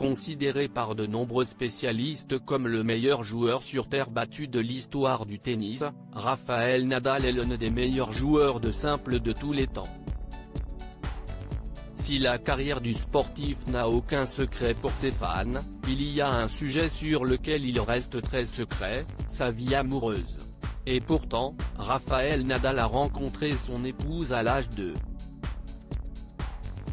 considéré par de nombreux spécialistes comme le meilleur joueur sur terre battue de l'histoire du tennis, Rafael Nadal est l'un des meilleurs joueurs de simple de tous les temps. Si la carrière du sportif n'a aucun secret pour ses fans, il y a un sujet sur lequel il reste très secret, sa vie amoureuse. Et pourtant, Rafael Nadal a rencontré son épouse à l'âge de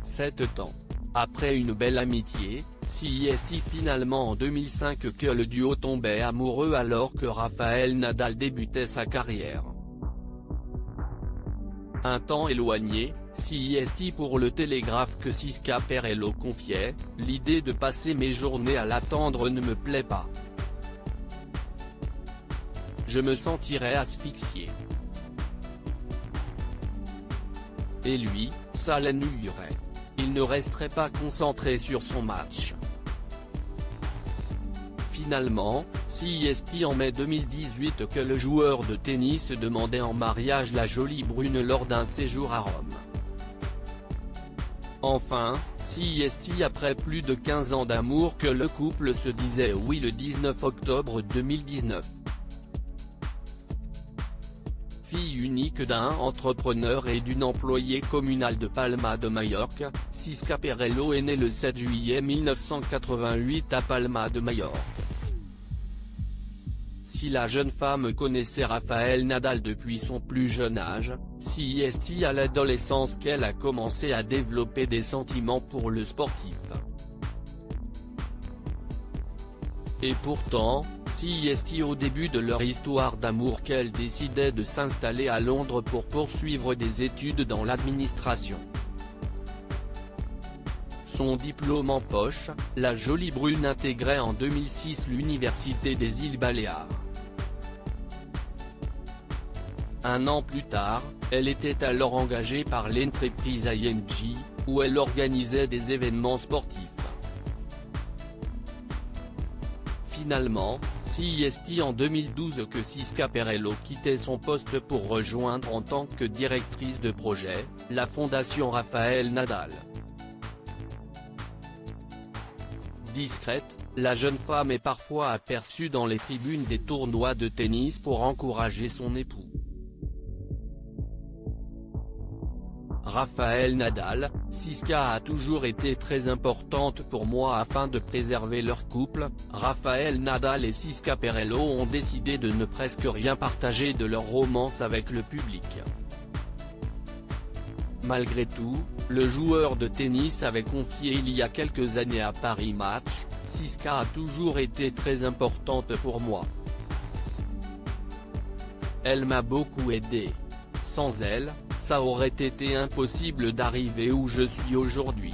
7 ans. Après une belle amitié, c'est finalement en 2005 que le duo tombait amoureux alors que Rafael Nadal débutait sa carrière. Un temps éloigné, c'est pour le Télégraphe que Siska Perello confiait « L'idée de passer mes journées à l'attendre ne me plaît pas. Je me sentirais asphyxié. Et lui, ça l'ennuierait. Il ne resterait pas concentré sur son match. » Finalement, c'est en mai 2018 que le joueur de tennis demandait en mariage la jolie brune lors d'un séjour à Rome. Enfin, c'est après plus de 15 ans d'amour que le couple se disait oui le 19 octobre 2019. Fille unique d'un entrepreneur et d'une employée communale de Palma de Majorque, Siska Perello est née le 7 juillet 1988 à Palma de Majorque. Si la jeune femme connaissait Rafael Nadal depuis son plus jeune âge, c'est à l'adolescence qu'elle a commencé à développer des sentiments pour le sportif. Et pourtant, c'est au début de leur histoire d'amour qu'elle décidait de s'installer à Londres pour poursuivre des études dans l'administration. Son diplôme en poche, la jolie brune intégrait en 2006 l'Université des îles Baléares. Un an plus tard, elle était alors engagée par l'entreprise ING, où elle organisait des événements sportifs. Finalement, c'est en 2012 que Siska Perello quittait son poste pour rejoindre en tant que directrice de projet, la fondation Rafael Nadal. Discrète, la jeune femme est parfois aperçue dans les tribunes des tournois de tennis pour encourager son époux. Rafael Nadal, Siska a toujours été très importante pour moi afin de préserver leur couple. Rafael Nadal et Siska Perello ont décidé de ne presque rien partager de leur romance avec le public. Malgré tout, le joueur de tennis avait confié il y a quelques années à Paris Match, « Siska a toujours été très importante pour moi. Elle m'a beaucoup aidé. Sans elle, ça aurait été impossible d'arriver où je suis aujourd'hui. »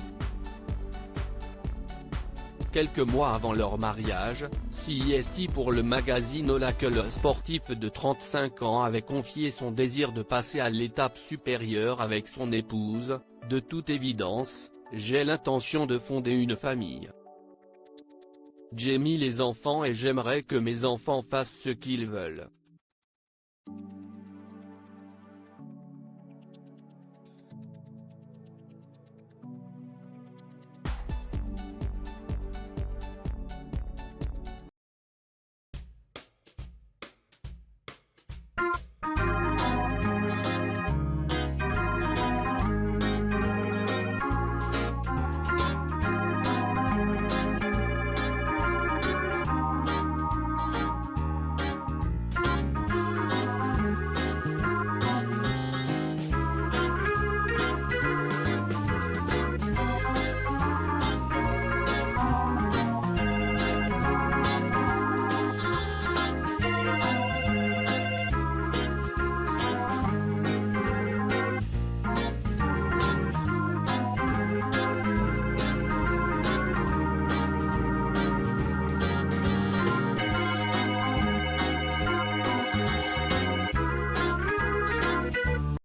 Quelques mois avant leur mariage, c'est pour le magazine Hola que le sportif de 35 ans avait confié son désir de passer à l'étape supérieure avec son épouse. « De toute évidence, j'ai l'intention de fonder une famille. J'ai mis les enfants et j'aimerais que mes enfants fassent ce qu'ils veulent.